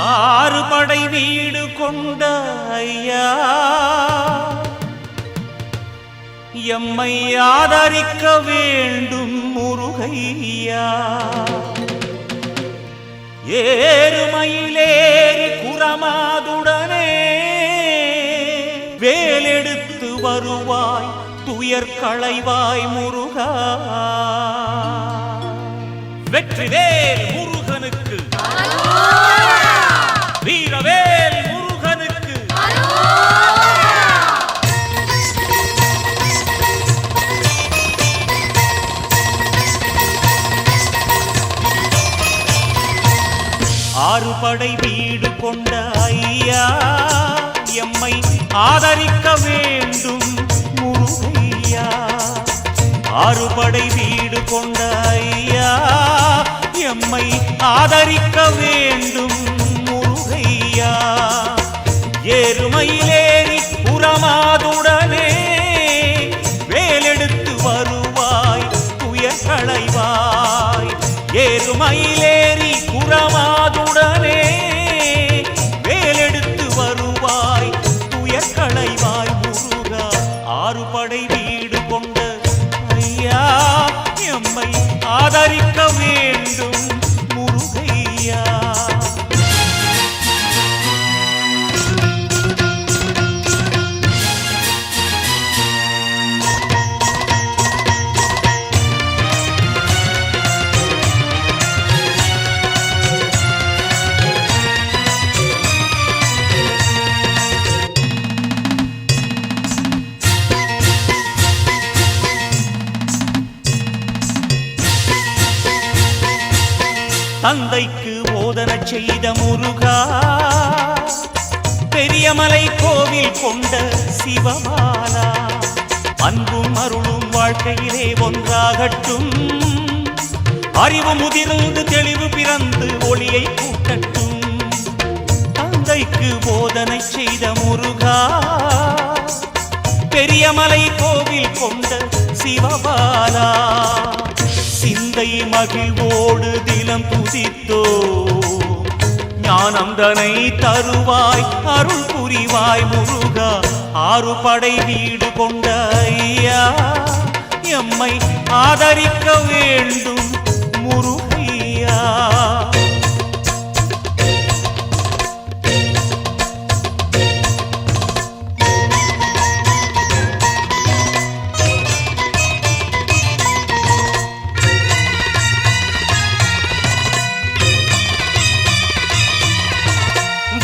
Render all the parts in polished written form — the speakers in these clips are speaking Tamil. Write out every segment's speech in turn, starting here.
ஆறு படை வீடு கொண்ட ஐயா எம்மை ஆதரிக்க வேண்டும் முருகையா. ஏறுமயிலேறி குரமாதுடனே வேலெடுத்து வருவாய் துயர் களைவாய் முருகா. வெற்றிவேல் முருகனுக்கு, வீரவேல் முருகனுக்கு. ஆறு படை வீடு கொண்ட ஐயா எம்மை ஆதரிக்க வேண்டும் முருகையா. ஆறு படை வீடு கொண்ட ஐயா எம்மை ஆதரிக்க வேண்டும் முருகையா. ஏறுமயிலேறி புறமாதுடனே வேலெடுத்து வருவாய் துயர் களைவாய். ஏறுமயிலேறி புறமாதுடனே வேலெடுத்து வருவாய் துயர் களைவாய் முருகா. ஆறு படை வீடு கொண்ட ஐயா எம்மை ஆதரிக்க வேண்டும் முருகையா. தந்தைக்கு போதனை செய்த முருகா, பெரியமலை கோவில் கொண்ட சிவமாலா. அன்பும் அருளும் வாழ்க்கையிலே ஒன்றாகட்டும். அறிவு முதிர்ந்து தெளிவு பிறந்து ஒளியை கூட்டட்டும். தந்தைக்கு போதனை செய்த முருகா, பெரியமலை கோவில் கொண்ட சிவமாலா. சிந்தை மகிழ்வோடு தினம் துதித்தோ ஞானம் தனை தருவாய் அருள் புரிவாய் முருகா. ஆறு படை வீடு கொண்ட ஐயா எம்மை ஆதரிக்க வேண்டும் முருகையா.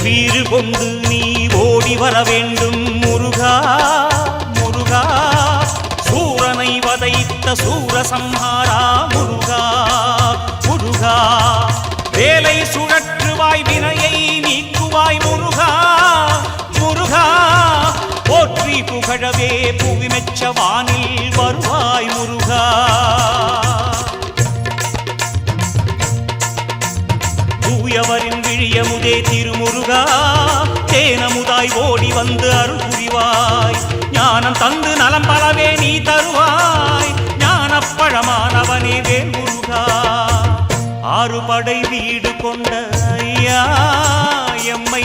வீறு கொண்டு நீ ஓடி வர வேண்டும் முருகா முருகா. சூரனை வதைத்த சூரசம்ஹாரா முருகா முருகா. வேலை சுழற்றுவாய் வினையை நீக்குவாய் முருகா முருகா. போற்றி புகழவே புவி மெச்ச வானில் வருவாய் முருகா. தூயவரின் விழியமுதே திருமுருகா. தேனமுதாய் ஓடி வந்து அருள் புரிவாய். ஞானம் தந்து நலம் பலவே நீ தருவாய். ஞானப்பழமானவனே வேல் முருகா. ஆறு படை வீடு கொண்ட ஐயா எம்மை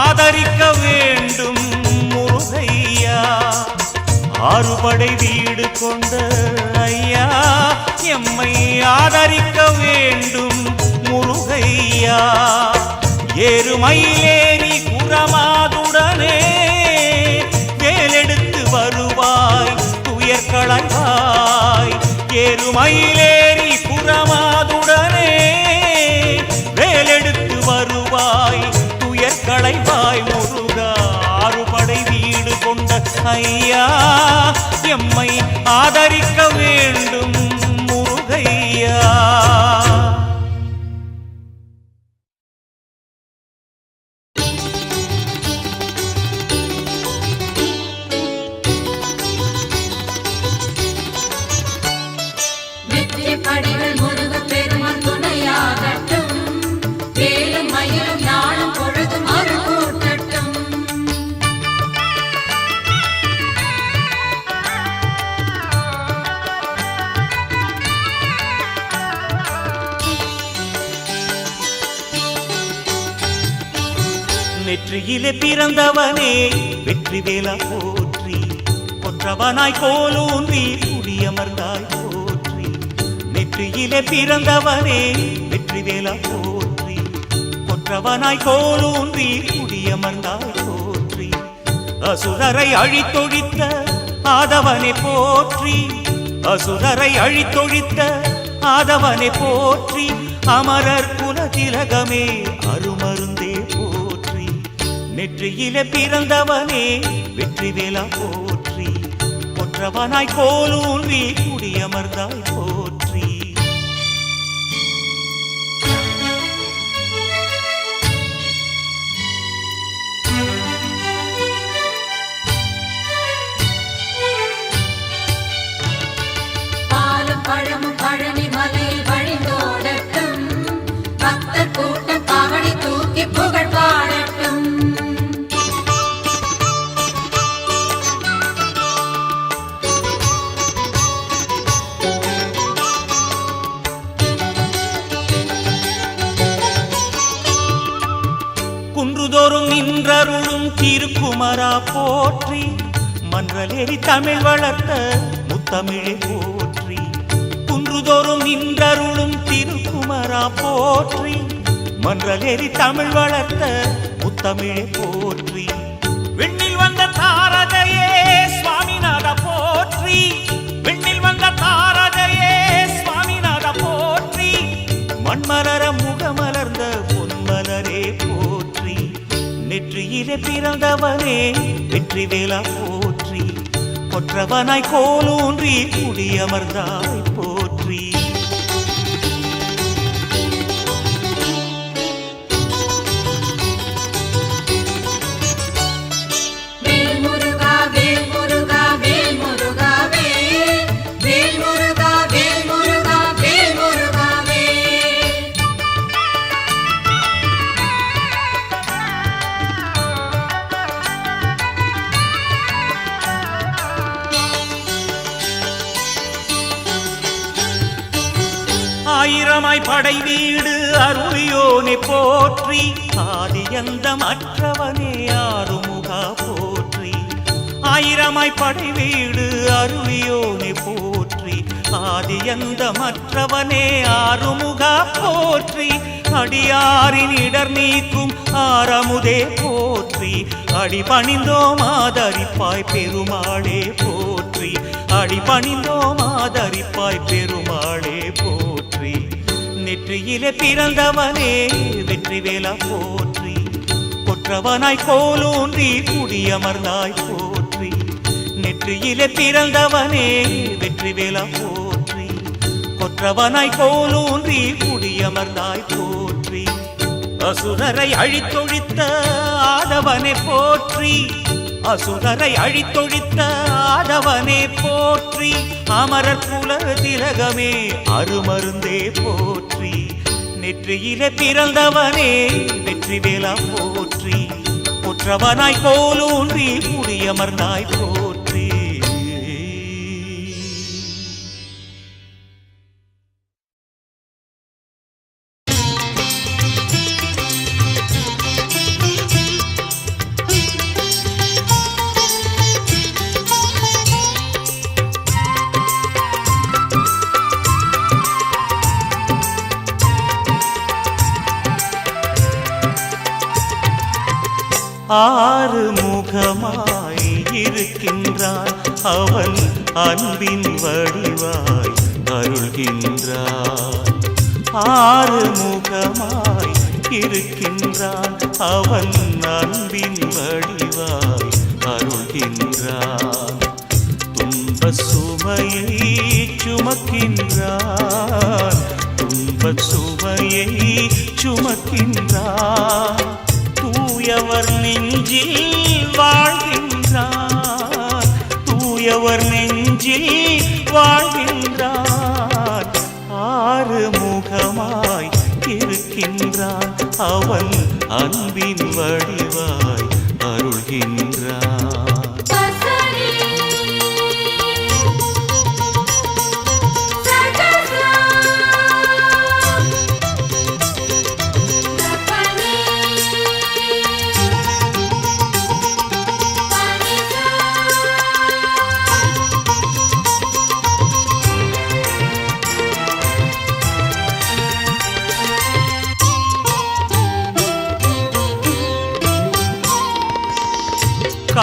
ஆதரிக்க வேண்டும் முருகையா. ஆறு படை வீடு கொண்ட ஐயா எம்மை ஆதரிக்க வேண்டும் முருகையா. ஏறுமயிலேறி புறமாதுடனே வேலெடுத்து வருவாய் துயர் களைவாய். ஏறுமயிலேறி புறமாதுடனே வேலெடுத்து வருவாய் துயர் களைவாய் முருகா. ஆறு படை வீடு கொண்ட ஐயா எம்மை ஆதரிக்க வேண்டும் முருகையா. நெற்றியிலே பிறந்தவனே வெற்றி வேலா போற்றி, கொற்றவனாய் கோலூன்றி குடியமர்ந்தாய் போற்றி. நெற்றியிலே பிறந்தவனே வெற்றி வேலா போற்றி, கொற்றவனாய் கோலூன்றி குடியமர்ந்தாய் போற்றி. அசுரரை அழித்தொழித்த ஆதவனை போற்றி, அசுரரை அழித்தொழித்த ஆதவனை போற்றி. அமரர் குலதிலகமே அருமருந்தே போற்றி. நெற்றியிலே பிறந்தவனே வெற்றி வேலா போற்றி, கொற்றவனாய் கோலூன்றி குடியமர்ந்தாய் போற்றி. பழமும் பழனி மலையில் வழிந்தோடட்டும், பக்தர் கூட்டம் காவடி தூக்கி புகழ் பாடட்டும். குன்றுதோறும் நின்றருளும் திருக்குமரா போற்றி, மன்றலேறி தமிழ் வளர்த்த முத்தமிழே போற்றி. குன்றுதோறும் நின்றருளும் திருக்குமரா போற்றி, மன்றலேறி தமிழ் வளர்த்த முத்தமிழே போற்றி. விண்ணில் வந்த தாரகையே சுவாமிநாத போற்றி, விண்ணில் வந்த தாரகையே சுவாமிநாத போற்றி. மண்மலர முகமலர்ந்த பொன்மலரே போற்றி. நெற்றியிலே பிறந்தவனே வெற்றி வேலா போற்றி, கொற்றவனாய் கோலூன்றி குடியமர்ந்தாய் போற்றி. வேல் முருகா வேல் முருகா வேல் முருகா வேல், வேல் முருகா வேல் முருகா வேல் முருகா வேல். ஆயிரமாய் படை வீடு அருளியோனே போற்றி, ஆதியந்தம் அற்றவனே ஆறுமுகா போற்றி. ஆயிரமாய் படை வீடு அருளியோனே போற்றி, ஆதியந்தம் அற்றவனே ஆறுமுகா போற்றி. அடியாரின் இடர் நீக்கும் ஆரமுதே போற்றி, அடிபணிந்தோம் ஆதரிப்பாய் பெருமாளே போற்றி. அடிபணிந்தோம் ஆதரிப்பாய் பெருமாளே போற்றி. நெற்றியிலே பிறந்தவனே வெற்றி வேலா போற்றி, கொற்றவனாய் கோலூன்றி குடியமர்ந்தாய் போற்றி. நெற்றியிலே பிறந்தவனே வெற்றி வேலா போற்றி, கொற்றவனாய் கோலூன்றி குடியமர்ந்தாய் போற்றி. அசுரரை அழித்தொழித்த ஆதவனை போற்றி, அசுரரை அழித்தொழித்த ஆதவனே போற்றி. அமரர் குல திலகமே அருமருந்தே போற்றி. நெற்றியிலே பிறந்தவனே வெற்றி வேலா போற்றி, கொற்றவனாய் கோலூன்றி குடியமர்ந்தாய் போற்றி. ஆறு முகமாய் இருக்கின்றான் அவன் அன்பின் வடிவாய் அருள்கின்றான். ஆறு முகமாய் இருக்கின்றான் அவன் அன்பின் வடிவாய் அருள்கின்றான். துன்ப சுமையை சுமக்கின்றான், துன்ப சுமையை சுமக்கின்றான். தூயவர் நெஞ்சில் வாழ்கின்றான், தூயவர் நெஞ்சில் வாழ்கின்றான். ஆறு முகமாய் இருக்கின்றான் அவன் அன்பின் வடிவாய் அருள்கின்றான்.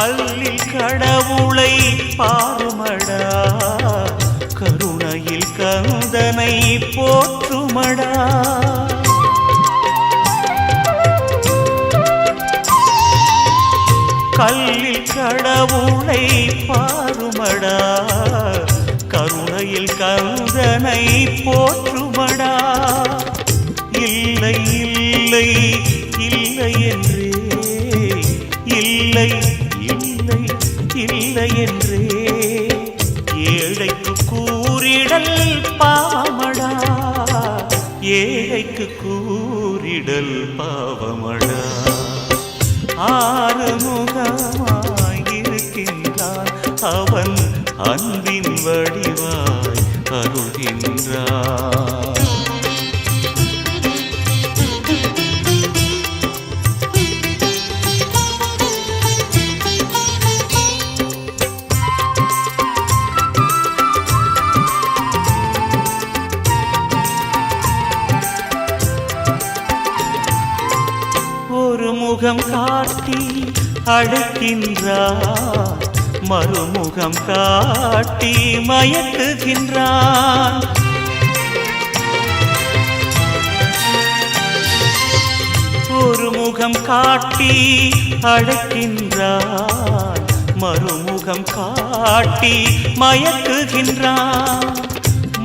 கல்லில் கடவுளை பாருமடா, கருணையில் கந்தனை போற்றுமடா. கல்லில் கடவுளை பாருமடா, கருணையில் கந்தனை போற்றுமடா. இல்லை இல்லை இல்லை என்றே, இல்லை இல்லை இல்லை என்றே ஏழைக்கு கூறிடல் பாவமடா, ஏழைக்கு கூறிடல் பாவமடா. ஆறுமுகமாய் இருக்கின்றான் அவன், அன்பின் வடிவாய் அருள்கின்றான். ஒரு முகம் காட்டி அழைக்கின்றான், மறுமுகம் காட்டி மயக்குகின்றான். ஒரு முகம் காட்டி அழைக்கின்றான், மறுமுகம் காட்டி மயக்குகின்றான்.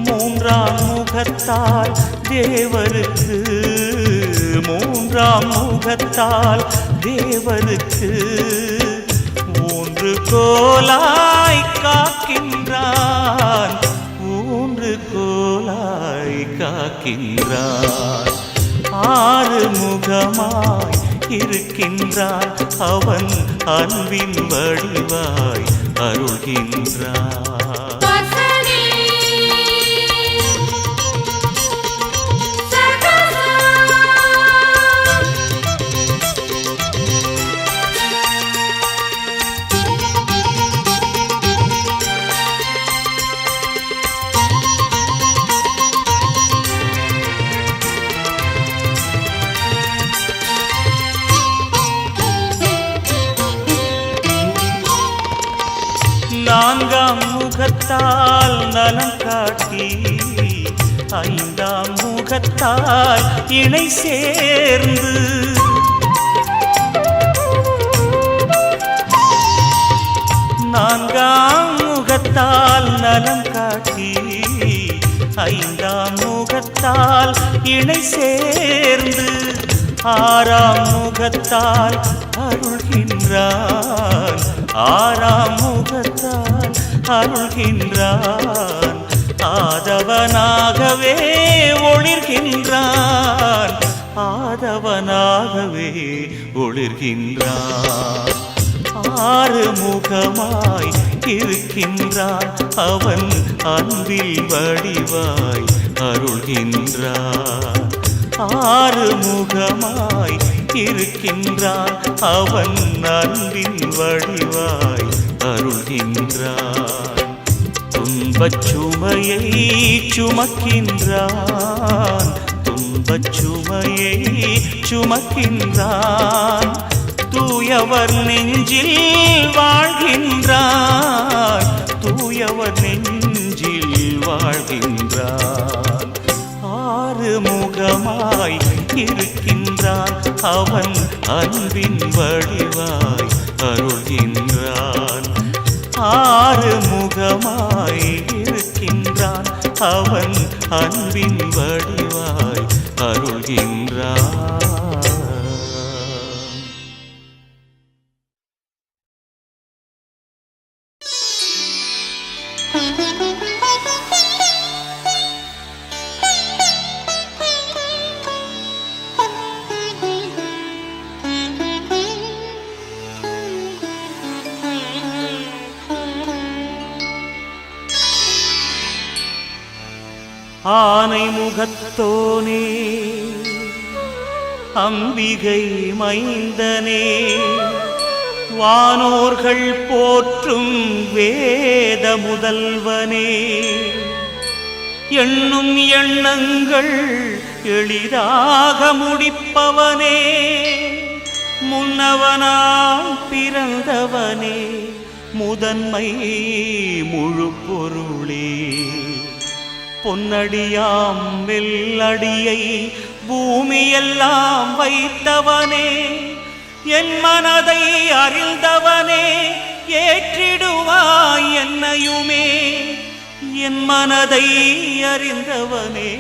மூன்றாம் முகத்தால் தேவருக்கு, மூன்றாம் முகத்தால் தேவருக்கு ஊன்று கோலாய் காக்கின்றான், ஊன்று கோலாய் காக்கின்றான். ஆறு முகமாய் இருக்கின்றான் அவன், அன்பின் வடிவாய் அருள்கின்றான். நான்காம் முகத்தால் நலம் காட்டி, ஐந்தாம் முகத்தால் இணை சேர்ந்து, நான்காம் முகத்தால் நலம் காட்டி, ஐந்தாம் முகத்தால் இணை சேர்ந்து, ஆறாம் முகத்தால் அருள்கின்றான், ஆறாம் முகத்தால் அருள்கின்றான். ஆதவனாகவே ஒளிர்கின்றான், ஆதவனாகவே ஒளிர்கின்றான். ஆறு முகமாய் இருக்கின்றான் அவன், அன்பில் வடிவாய் அருள்கின்றான். ஆறு முகமாய் இருக்கின்றான் அவன், அன்பின் வடிவாய் அருள்கின்றான். துன்பச் சுமையை சுமக்கின்றான், துன்பச் சுமையை சுமக்கின்றான். தூயவர் நெஞ்சில் வாழ்கின்றான், தூயவர் நெஞ்சில் வாழ்கின்றான். ஆறு முகமாய் இருக்கின்றான் அவன், அன்பின் வடிவாய் அருள்கின்றான். ஆறு முகமாய் இருக்கின்றான் அவன், அன்பின் வடிவாய் அருள்கின்றான். ஆனை முகத்தோனே, அம்பிகை மைந்தனே, வானோர்கள் போற்றும் வேத முதல்வனே, எண்ணும் எண்ணங்கள் எளிதாக முடிப்பவனே, முன்னவனாய் பிறந்தவனே முதன்மை முழு பொருளே பொன்னடியாம் வெள்ளடியை பூமியெல்லாம் வைத்தவனே என் மனதை அறிந்தவனே ஏற்றிடுவாய் என்னையுமே என் மனதை அறிந்தவனே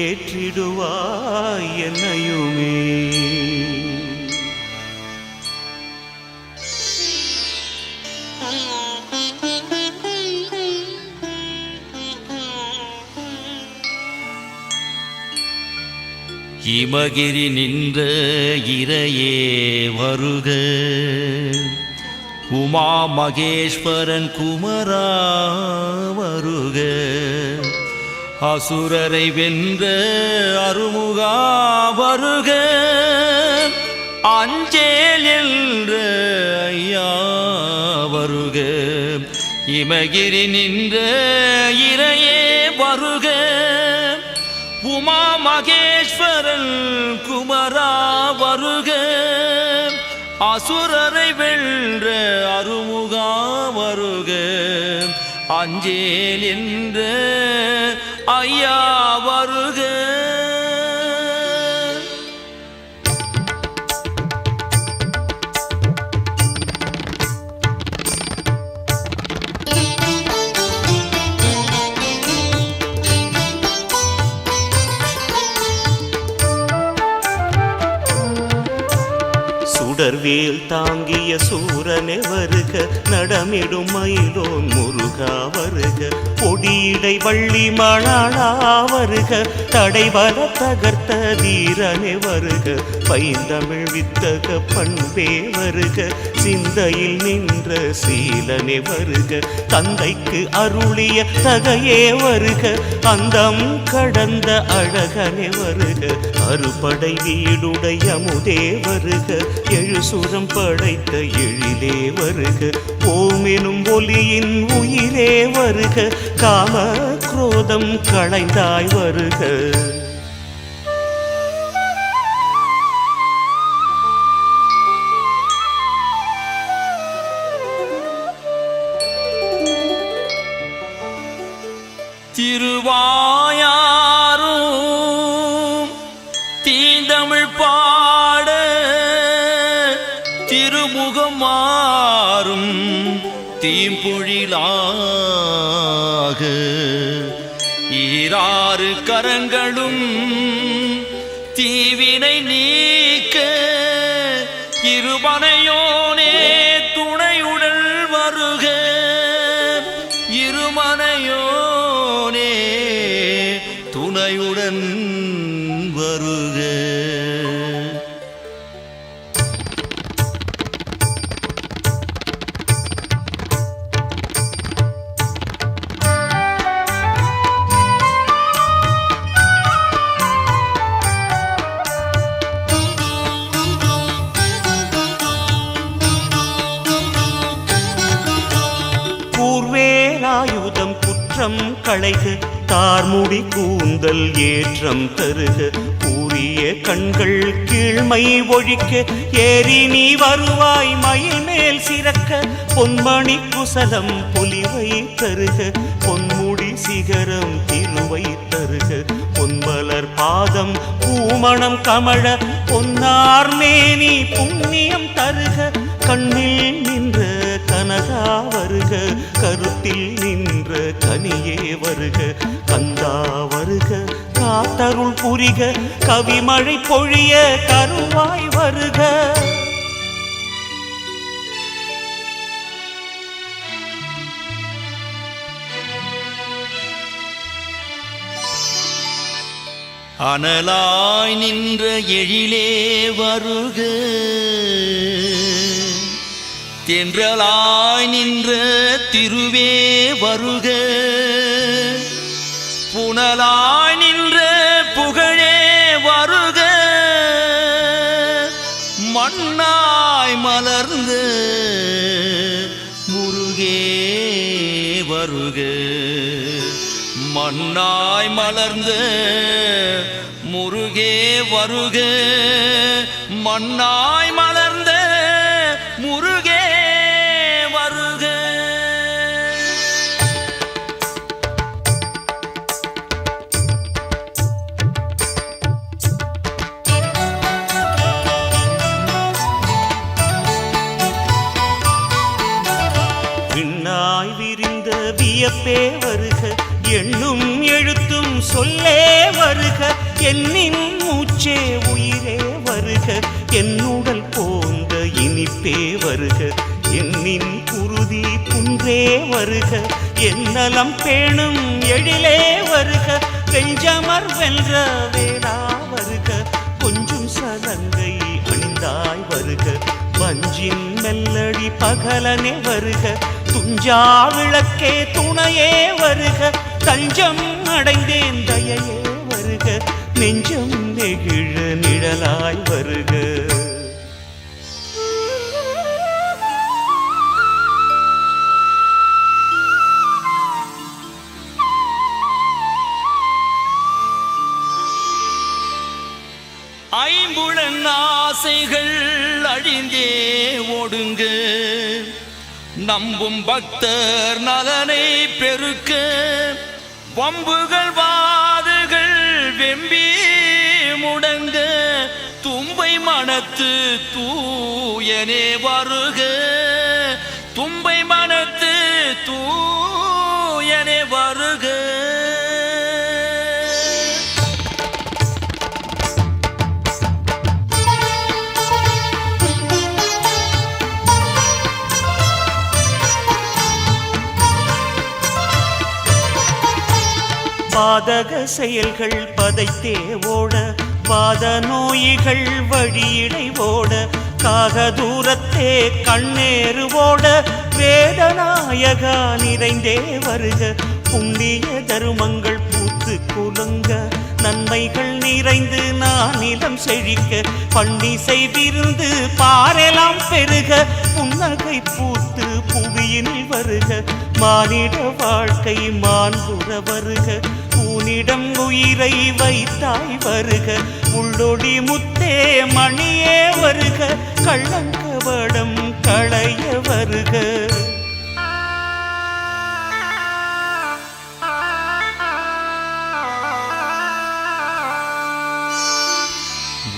ஏற்றிடுவாய் என்னையுமே இமகிரி நின்ற இறையே வருக உமா மகேஸ்வரன் குமரா வருக அசுரரை வென்ற அருமுகா வருக அஞ்சேல் என்ற ஐயா வருக இமகிரி நின்ற இறையே வருக உமா மகேஸ்வரன் குமரா வருக அசுரரை வென்ற அருமுகா வருக அஞ்சேல் என்ற ஐயா வருக சுடர்வேல் தாங்கிய சூரனே வருக நடமிடும் மயிலோன் முருகா வருக பொடியடை வள்ளி மணாளா வருக தடைபல தகர்த்த தீரனே வருக பைந்தமிழ் வித்தக பண்பே வருக சிந்தையில் நின்ற சீலனே வருக தந்தைக்கு அருளிய தகையே வருக அந்தம் கடந்த அழகனே வருக அறுபடை வீடுடைய அமுதே வருக எழுசுரம் படைத்த எழிலே வருக ஓமெனும் ஒலியின் உயிரே வருக காம குரோதம் களைந்தாய் வருக திருவாயாரும் தீந்தமிழ் பாட திருமுகம் மாறும் தீம்பொழிலாக ஈராறு கரங்களும் தீவினை நீக்க இருமனையோனே துணையுடல் வருக இருமனையோனே துணையுடன் வருக கூர்வேலாயுதம் குற்றம் களைக தார்முடி கூந்தல் ஏற்றம் தருக கூறிய கண்கள் கீழ்மை ஒழிக்க ஏறி நீ வருவாய் மயில் மேல் சிறக்க பொன்மணி குசலம் பொலிவை தருக பொன்முடி சிகரம் திருவை தருக பொன்மலர் பாதம் பூமணம் கமழ பொன்னார் மேனி புண்ணியம் தருக கண்ணில் நின்ற கனகா வருக கருத்தில் நின்ற கனியே வருக கந்தா வருக காத்தருள் புரிக கவிமழை பொழிய கருவாய் வருக அனலாய் நின்ற எழிலே வருக தென்றலாய் நின்ற திருவே வருக புனலாய் நின்ற புகழே வருக மண்ணாய் மலர்ந்த முருகே வருக மண்ணாய் மலர்ந்த முருகே வருக மண்ணாய் மலர்ந்த முருகே வருக. விண்ணாய் விரிந்த வியப்பே வருக, எண்ணும் எழுத்தும் சொல்லே வருக, என்னின் மூச்சே உயிரே வருக, என்னுடல் போந்த இனிப்பே வருக, என்னின் குருதி குன்றே வருக, என்னலம் பேணும் எழிலே வருக, வெஞ்சமர் வென்ற வேளா வருக, கொஞ்சம் சலங்கை அணிந்தாய் வருக, பஞ்சின் மெல்லடி பகலனே வருக, துஞ்சா விளக்கே துணையே வருக, தஞ்சம் அடைந்தேன் தயையே வருக, நெஞ்சம் நெகிழ நிழலாய் வருக. ஐம்புலன் ஆசைகள் அழிந்தே ஓடுங்க, நம்பும் பக்தர் நலனை பெருக்க, வம்புகள் வாதுகள் வெம்பி முடங்க, தும்பை மனத்து தூயனே வருக, தும்பை மனத்து தூயனே வருக. பாதக செயல்கள் பதைத்தே ஓட, வாத நோய்கள் வழியிடை ஓட, காக தூரத்தே கண்ணேறு ஓட, வேதநாயகா நிறைந்தே வருக, புண்ணிய தருமங்கள் பூத்து குலுங்க, நன்மைகள் நிறைந்து நானிலம் செழிக்க, பன்னிசை விருந்து பாரெலாம் பெருக, புன்னகை பூத்து புவியினில் வருக, மானிட வாழ்க்கை மாண்புற வருக, உன்னிடம் உயிரை வைத்தாய் வருக, உள்ளொடி முத்தே மணியே வருக, கள்ளங்கவடம் களைய வருக.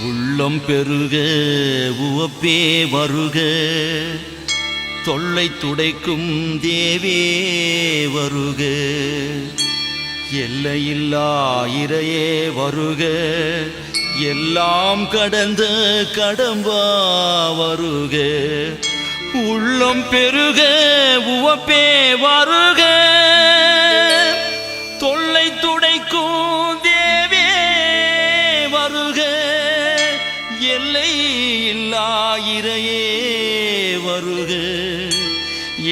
உள்ளம் பெருக உவப்பே வருக, தொல்லை துடைக்கும் தேவே வருக, எல்லையில்லா இறையே வருக, எல்லாம் கடந்த கடம்பா வருக, உள்ளம் பெருக உவப்பே வருக, தொல்லை துடைக்கும் தேவே வருக, எல்லை இல்லா இறையே வருக,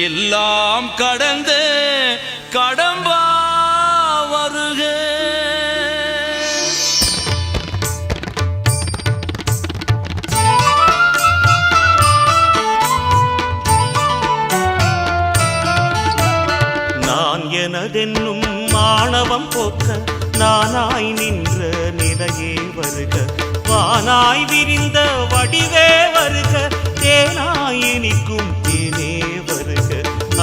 எல்லாம் கடந்த கடம்பா வருக. நான் எனதென்னும் மாணவம் போக்க, நானாய் நின்ற நிலையே வருக, வானாய் விரிந்த வடிவே வருக, தேனாய் இனிக்கும் தேனே வருக,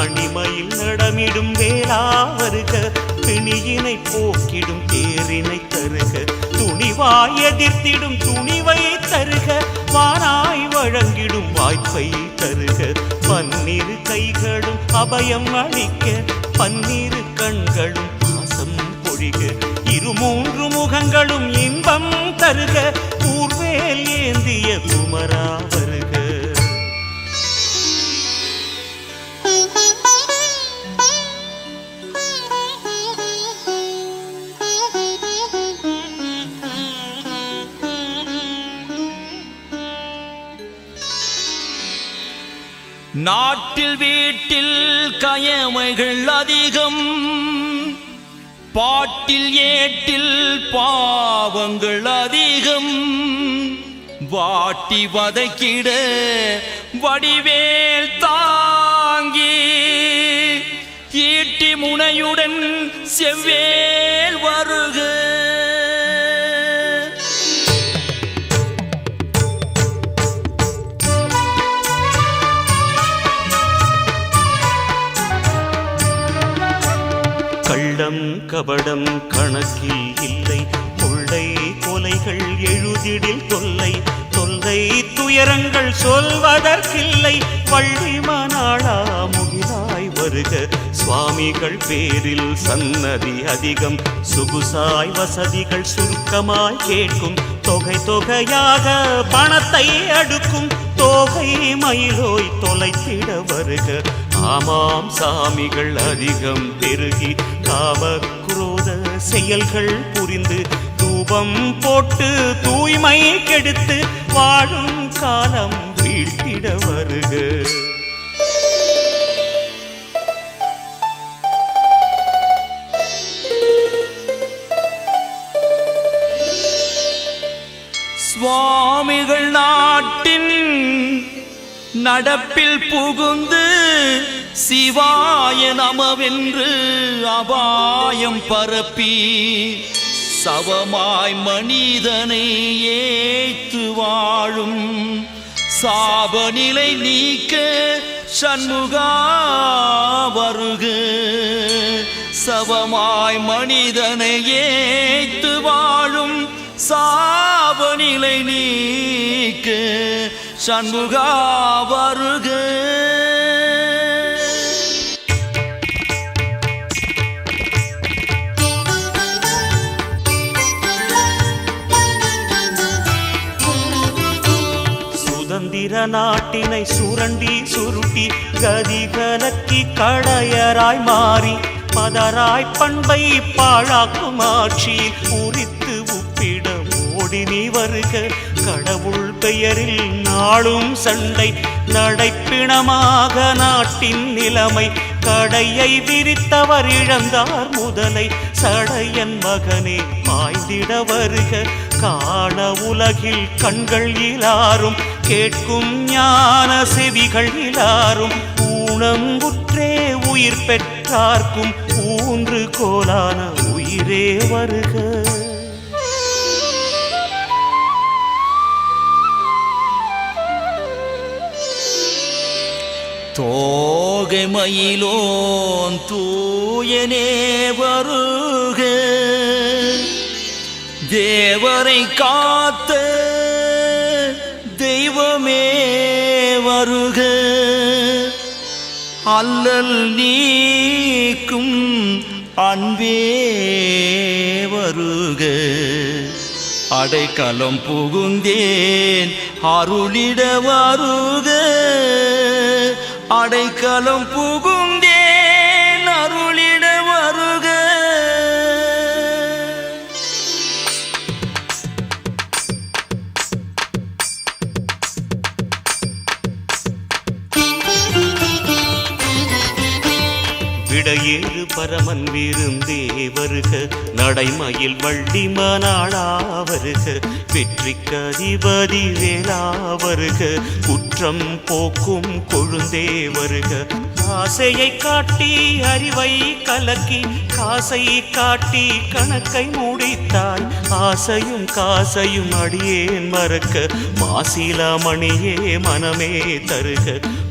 அணிமையில் நடமிடும் வேளா வருக, பிணியினை போக்கிடும் தேரினை தருக, துணிவாய் எதிர்த்திடும் துணிவை தருக, வானாய் வழங்கிடும் வாய்ப்பை தருக, பன்னிரு கைகளும் அபயம் அளிக்க, பன்னிரு கண்களும் பாசம் பொழிக, இருமூன்று முகங்களும் இன்பம் தருக, கூர்வேல் ஏந்திய குமரா வருக. நாட்டில் வீட்டில் கயமைகள் அதிகம், பாட்டில் ஏட்டில் பாவங்கள் அதிகம், வாட்டி வதைக்கிட வடிவேல் தாங்கி, ஈட்டி முனையுடன் செவ்வேல் வருக. கபடம் கணக்கில் இல்லை, கொள்ளை கொலைகள் எழுதிடில் தொல்லை, தொல்லை துயரங்கள் சொல்வதற்கில்லை. வள்ளி மணாளா முகிலாய் வருக, சுவாமிகள் பேரில் சன்னதி அதிகம், சொகுசாய் வசதிகள் சுருக்கமாய் கேட்கும், தொகை தொகையாக பணத்தை அடுக்கும், தோகை மயிலோய் தொலைத்திட வருக. ஆமாம் சாமிகள் அதிகம் பெருகி காம குரோத செயல்கள் புரிந்து தூபம் போட்டு தூய்மை கெடுத்து வாழும் காலம் வீழ்த்திட வருக. சுவாமிகள் நாட்டின் நடப்பில் புகுந்து சிவாய நமவென்று அபாயம் பரப்பி சவமாய் மனிதனை ஏத்து வாழும் சாபநிலை நீக்க சண்முகா வருக. சவமாய் மனிதனை ஏத்து வாழும் சாபநிலை நீக்க சண்முகா வருக. சுதந்திர நாட்டினை சுரண்டி சுருட்டி கதி கலக்கி கடையராய் மாறி மதராய் பண்பை பாழாக்கும் ஆட்சியில் உரித்து உப்பிட ஓடி நீ வருக. கடவுள் பெயரில் நாளும் சண்டை நடைப்பிணமாக நாட்டின் நிலைமை, கடையை விரித்தவர் இழந்தார் முதலை, சடையன் மகனே பாய்ந்திட வருக. காண உலகில் கண்கள் இலாரும் கேட்கும் ஞான செவிகள் இலாரும், ஊனம் உற்றே உயிர் பெற்றார்க்கும் ஊன்று கோலான உயிரே வருக. தோகை மயிலோன் தூயனே வருக. தேவரை காத்த தெய்வமே வருக. அல்லல் நீக்கும் அன்பே வருக. அடைக்கலம் புகுந்தேன் அருளிட வருக. அடைக்கலம் புகுந்தேன் அருளிட வருக. விடையேறு பரமன் விருந்தே வருக. நடைமயில் வள்ளி மணாளா வருக. வெற்றிக்கு அதிபதி வேளா வருக. குற்றம் போக்கும் கொழுந்தே வருக. ஆசையை காட்டி அறிவை கலக்கி காசை காட்டி கணக்கை முடித்தாய், ஆசையும் காசையும் அடியேன் மறக்க மாசிலாமணியே மனமே தருக.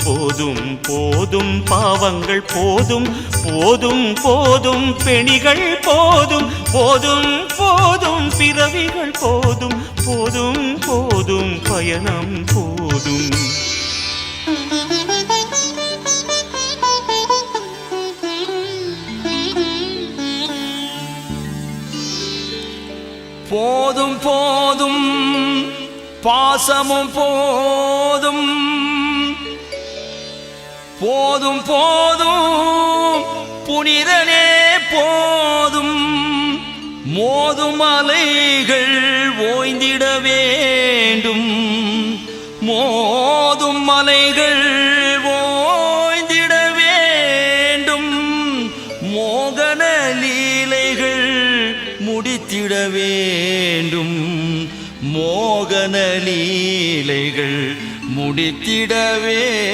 போதும் போதும் பாவங்கள் போதும் போதும் போதும் பெணிகள் போதும் போதும் போதும் பிறவிகள் போதும் போதும் போதும் பயணம் போதும். போதும் போதும் பாசமும் போதும் போதும் போதும் புனிதனே போதும். மோதும் அலைகள் ஓய்ந்திட வேண்டும். மோதும் அலைகள் ஓய்ந்திட வேண்டும். மோகன லீலைகள் முடித்திட வேண்டும். மோகன லீலைகள் முடித்திட வேண்டும்.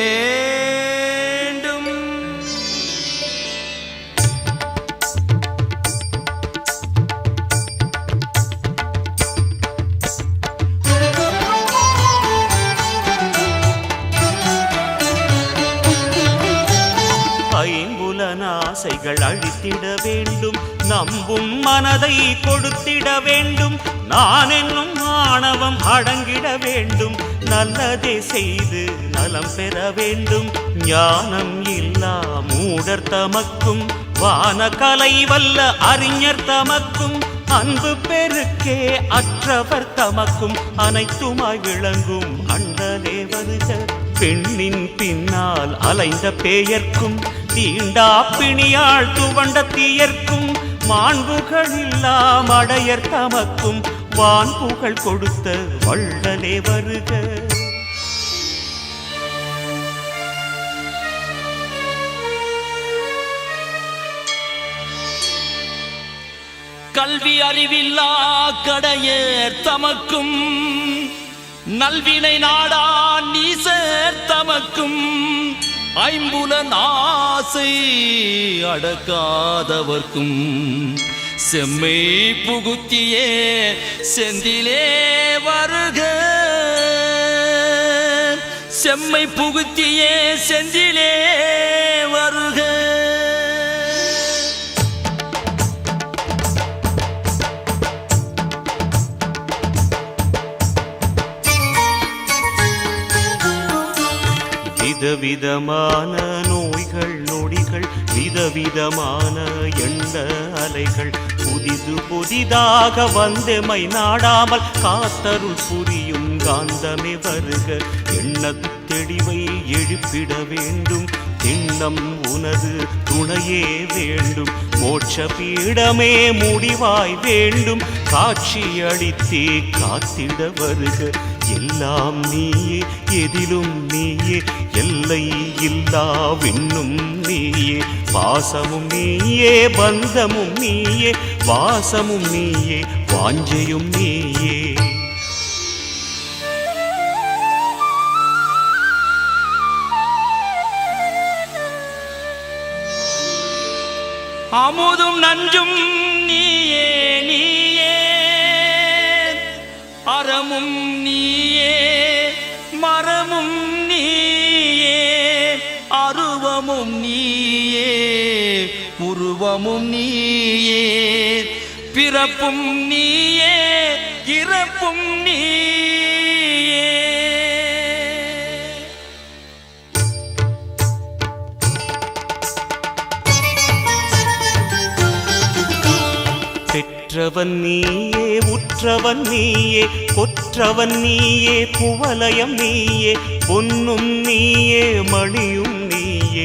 ஐம்புலன் ஆசைகள் அழித்திட வேண்டும். நம்பும் மனதை கொடுத்திட வேண்டும், நான் என்னும் ஆணவம் அடங்கிட வேண்டும், நல்லதே செய்து நலம் பெற வேண்டும். ஞானம் இல்லா மூடர் தமக்கும், வானகலை வல்ல அறிஞர் தமக்கும், அன்பு பெருக்கே அற்றவர் தமக்கும், அனைத்துமாய் விளங்கும் அண்டலே வருக. பெண்ணின் பின்னால் அலைந்த பேயர்க்கும், தீண்டா பிணியாள் துவண்ட தீயர்க்கும், மாண்புகளில்லா மடையர் தமக்கும், வான்புகள் கொடுத்த வள்ளலே வருக. கல்வி அறிவில்லா கடையர் தமக்கும், நல்வினை நாடா நீசர் தமக்கும், ஐம்புலன் ஆசை அடக்காதவர்க்கும், செம்மை புகுத்தியே செந்திலே வருக. செம்மை புகுத்தியே செந்திலே வருக. விதவிதமான நோய்கள் நொடிகள், விதவிதமான எண்ண அலைகள், புதிது புதிதாக வந்தமை நாடாமல் காத்தருள் புரியும் காந்தமே வருக. எண்ணத் தெளிவை எழுப்பிட வேண்டும், திண்ணம் உனது துணையே வேண்டும், மோட்ச பீடமே முடிவாய் வேண்டும், காட்சியளித்தே காத்திட வருக. எல்லாம் நீயே எதிலும் நீயே, எல்லை இல்லா விண்ணும் நீயே, பாசமும் நீயே பந்தமும் நீயே, வாசமும் நீயே வாஞ்சையும் நீயே. அமுதும் நஞ்சும் நீயே நீயே, அறமும் நீயே மரமும் நீயே, அருவமும் நீயே உருவமும் நீயே, பிறப்பும் நீயே இறப்பும் நீயே. பெற்றவன் நீயே உற்றவன் நீயே, கொற்றவன் நீயே குவலயம் நீயே, பொன்னும் நீயே மணியும் நீயே,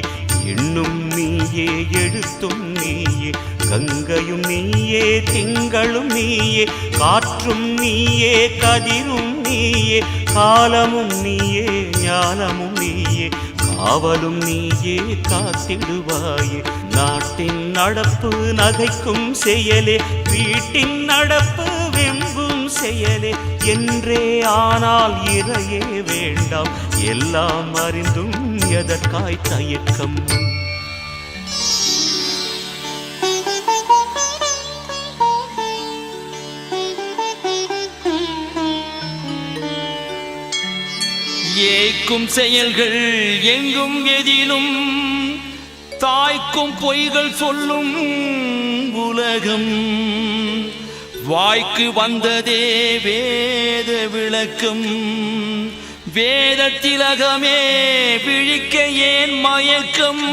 எண்ணும் நீயே எழுத்தும் நீயே, கங்கையும் நீயே திங்களும் நீயே, காற்றும் நீயே கதிரும் நீயே, காலமும் நீயே ஞானமும் நீயே, காவலும் நீயே காத்திடுவாயே. நாட்டின் நடப்பு நகைக்கும் செயலே, வீட்டின் நடப்பு வெம்பும் செயலே, என்றே ஆனால் இறையே வேண்டாம், எல்லாம் அறிந்தும் எதற்காய் தயக்கம். ஏய்க்கும் செயல்கள் எங்கும் எதிலும், தாய்க்கும் பொய்கள் சொல்லும் உலகம், வாய்க்கு வந்ததே வேத விளக்கம், வேத திலகமே விழிக்க ஏன் மயக்கம்.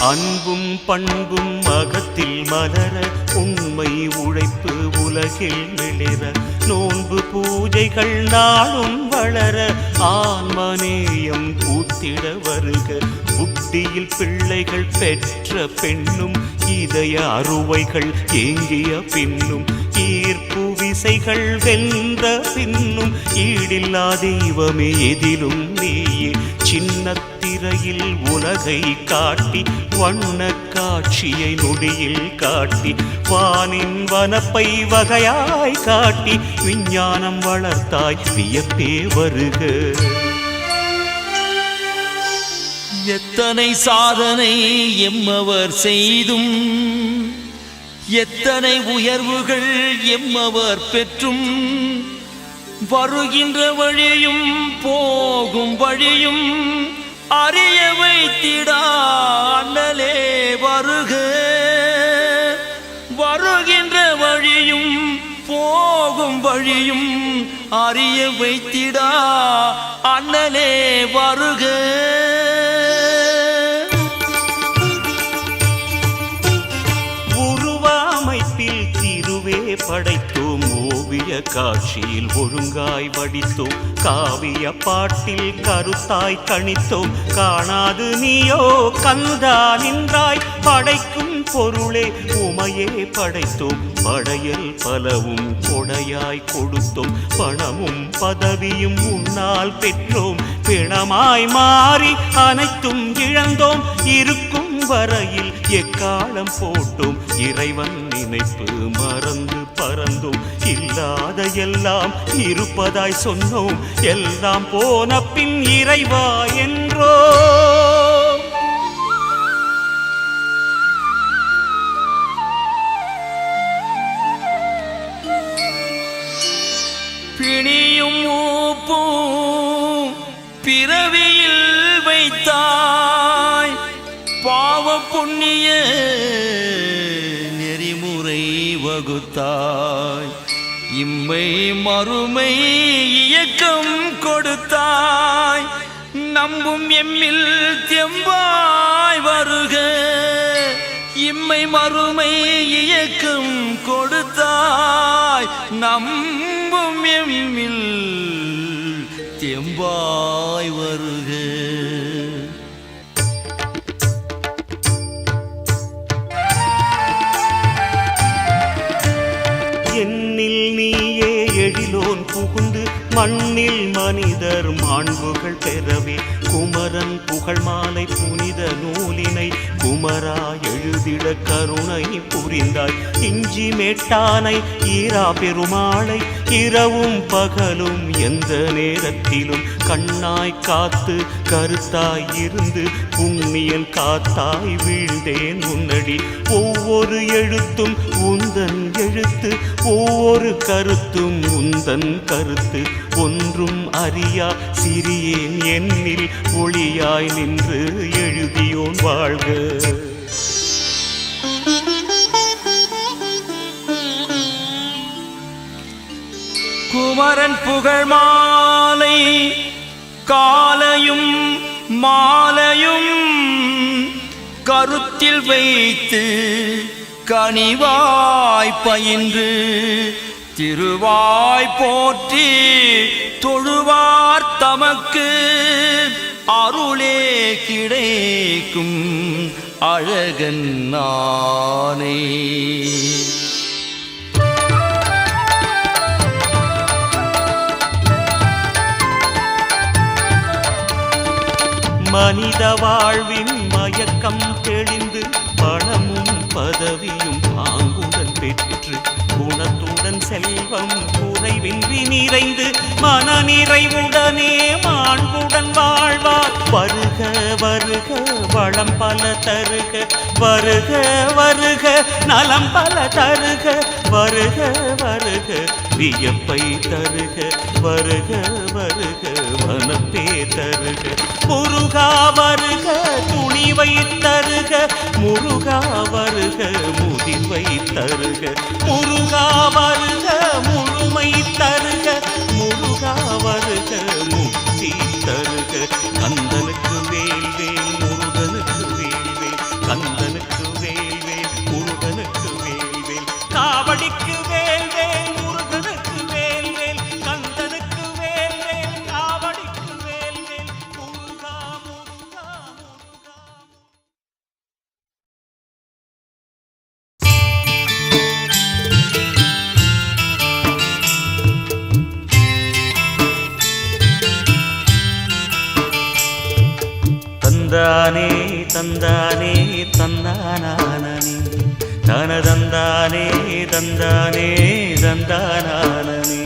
அன்பும் பண்பும் அகத்தில் மலர, உண்மை உழைப்பு உலகில் மிளிர, நோன்பு பூஜைகள் நாளும் வளர, ஆன்மநேயம் பூத்திட வருக. புட்டியில் பிள்ளைகள் பெற்ற பெண்ணும், இதய அறுவைகள் ஏங்கிய பின்னும், ஈர்ப்பு விசைகள் வென்ற பின்னும், ஈடில்லா தெய்வமே எதிலும் நீயே, சின்ன திரையில் உலகை காட்டி, வண்ண காட்சியை நொடியில் காட்டி, வானின் வனப்பை வகையாய் காட்டி, விஞ்ஞானம் வளர்த்தாய் வியப்பே வருக. எத்தனை சாதனை எம்மவர் செய்தும், எத்தனை உயர்வுகள் எம்மவர் பெற்றும் வருகின்ற வழியும் போகும் வழியும் அறிய வைத்திடா அண்ணலே வருக. வருகின்ற வழியும் போகும் வழியும் அறிய வைத்திடா அண்ணலே வருக. படைத்தோம் ஓவிய காட்சியில் ஒழுங்காய் வடித்தோம் காவிய பாட்டில் கருத்தாய் கணித்தோம் காணாது நீயோ கந்தா நின்றாய் படைக்கும் பொருளே உமையே படைத்தோம் படையல் பலவும் கொடையாய் கொடுத்தோம் பணமும் பதவியும் உன்னால் பெற்றோம் பிணமாய் மாறி அனைத்தும் இழந்தோம் இருக்கும் வரையில் எக்காலம் போட்டோம் இறைவன் நினைப்பு மறந்து பறந்தோம் இல்லாத எல்லாம் இருப்பதாய் சொன்னோம் எல்லாம் போன பின் இறைவா என்றோ. பிணியும் மூப்பும் பிறவியில் வைத்தாய் பாவ புண்ணிய நெறிமுறை வகுத்தாய் இம்மை மறுமை இயக்கம் கொடுத்தாய் நம்பும் எம்மில் தெம்பாய் வருக. இம்மை மறுமை இயக்கம் கொடுத்தாய் நம்பும் எம்மில் தெம்பாய் வருக. என்னில் நீயே எழிலோன் புகுந்து மண்ணில் மனிதர் மாண்புகள் பெறவே குமரன் புகழ் மாலை புனித நூலினை குமரா எழுதிட கருணை புரிந்தாய் இஞ்சி மேட்டானை ஈரா பெருமாளை இரவும் பகலும் எந்த நேரத்திலும் கண்ணாய் காத்து கருத்தாய் இருந்து புண்ணியன் காத்தாய் வீழ்ந்தேன் உன்னடி ஒவ்வொரு எழுத்தும் உந்தன் எழுத்து ஒவ்வொரு கருத்தும் உந்தன் கருத்து ஒன்றும் அறியா சிறியேன் என்னில் ஒளியாய் நின்று எழுதியோன் வாழ்க. குமரன் புகழ் மாலை காலையும் மாலையும் கருத்தில் வைத்து கனிவாய் பயின்று திருவாய் போற்றி தொழுவார் தமக்கு அருளே கிடைக்கும் அழகன் நானே. மனித வாழ்வின் மயக்கம் தெளிந்து பணமும் பதவியும் பாங்குடன் பெற்று குணத்துடன் செல்வம் குறைவின்றி நிறைந்து மன நிறைவுடனே மாண்புடன் வாழ்வார் வருக வருக வளம் பல தருக வருக வருக நலம் பல தருக வருக வருக வியப்பை தருக வருக வருக வனப்பே தருக முருகா வருக துணிவை தருக முருகா வருக முதிர்வை தருக முருகா வருக முழுமை தருக முருகா வருக முக்தி தருக கந்தனுக்கு வேல்வேல் முருகனுக்கு வேல்வேல் கந்தனுக்கு வேல்வேல் முருகனுக்கு வேல்வேல் காவடிக்கு வேல்வேல் முருகனுக்கு வேல்வேல் கந்தனுக்கு வேல்வேல் காவடிக்கு வேல்வேல் முருகா முருகா முருகா. தந்தானே தந்தானே தந்தானே தனதந்தானே தந்தானே தந்தானே.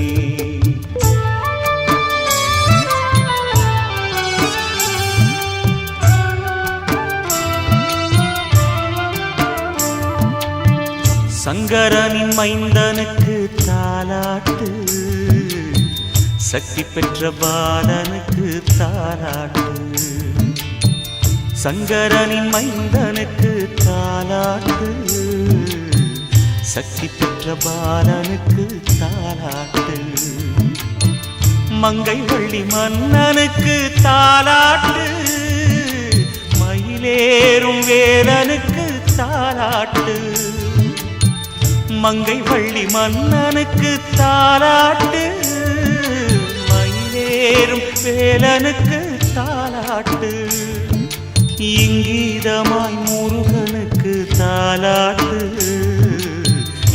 சங்கரனின் மைந்தனுக்கு தாலாட்டு, சக்தி பெற்ற பாலனுக்கு தாலாட்டு. சங்கரனின் மைந்தனுக்கு தாலாட்டு, சக்தி பெற்ற பாலனுக்கு தாலாட்டு. மங்கை வள்ளி மன்னனுக்கு தாலாட்டு, மயிலேறும் வேலனுக்கு தாலாட்டு. மங்கை வள்ளி மன்னனுக்கு தாலாட்டு, மயிலேறும் வேலனுக்கு தாலாட்டு. இங்கீதமாய் முருகனுக்கு தாலாட்டு,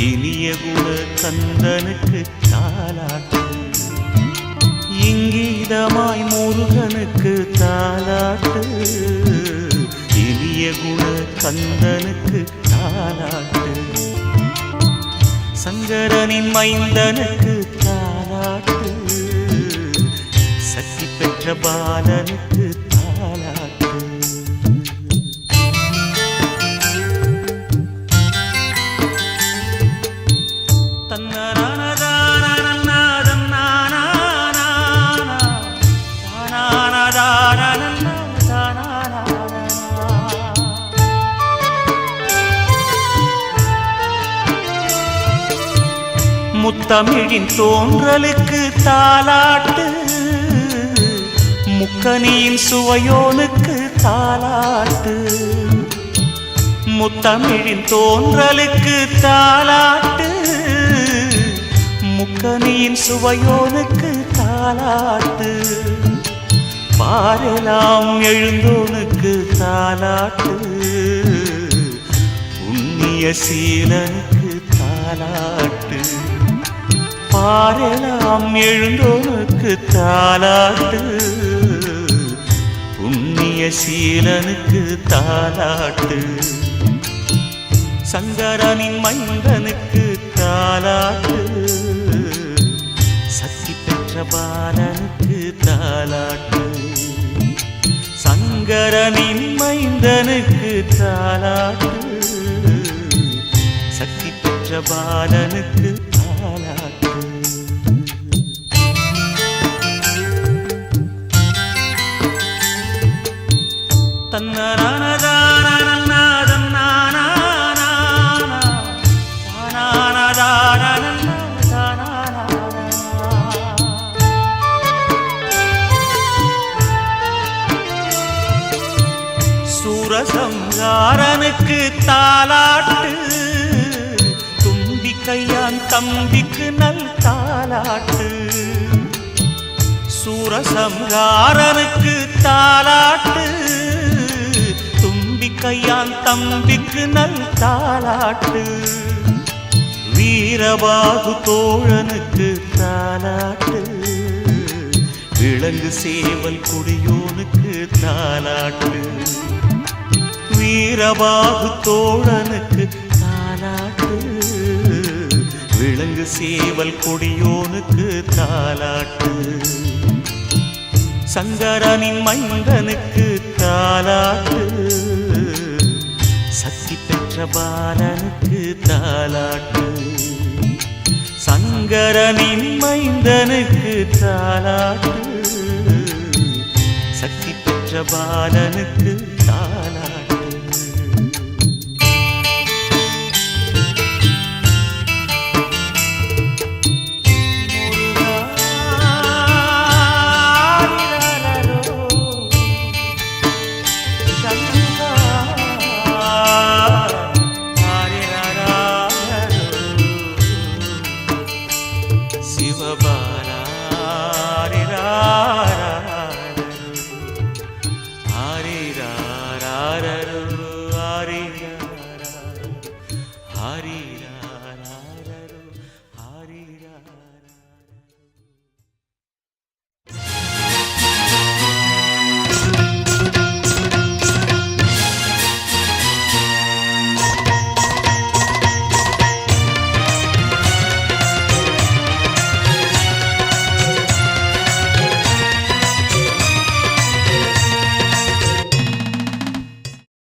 இனிய குண கந்தனுக்கு தாலாட்டு. இங்கீதமாய் முருகனுக்கு தாலாட்டு, இனிய குண கந்தனுக்கு தாலாட்டு. சங்கரனின் மைந்தனுக்கு தாலாட்டு, சக்தி பெற்ற பாலனுக்கு தாலாட்டு. முத்தமிழின் தோன்றலுக்கு தாலாட்டு, முக்கனியின் சுவையோனுக்கு தாலாட்டு. முத்தமிழின் தோன்றலுக்கு தாலாட்டு, முக்கனியின் சுவையோனுக்கு தாலாட்டு. பாரெலாம் எழுந்தோனுக்கு தாலாட்டு, புண்ணிய சீலனுக்கு தாலாட்டு. பாரெலாம் எழுந்தோனுக்கு தாலாட்டு, புண்ணிய சீலனுக்கு தாலாட்டு. சங்கரனின் மைந்தனுக்கு தாலாட்டு, சக்தி பெற்ற பாலனுக்கு தாலாட்டு. சங்கரனின் மைந்தனுக்கு தாலாட்டு, சக்தி பெற்ற பாலனுக்கு தாலாட்டு. சூரசம்ஹாரனுக்கு தாலாட்டு, தும்பிக்கையான் தம்பிக்கு நல் தாலாட்டு. சூரசம்ஹாரனுக்கு தாலாட்டு, தும்பிக்கையான் தம்பிக்கு நல் தாலாட்டு. வீரபாகு தோழனுக்கு தாலாட்டு, விலங்கு சேவல் குடியோனுக்கு தாலாட்டு. வீரபாகு தோழனுக்கு தாலாட்டு, விலங்கு சேவல் கொடியோனுக்கு தாலாட்டு. சங்கரனின் மைந்தனுக்கு தாலாட்டு, சக்தி பெற்ற பாலனுக்கு தாலாட்டு. சங்கரனின் மைந்தனுக்கு தாலாட்டு, சக்தி பெற்ற பாலனுக்கு தாலாட்டு. சிவபா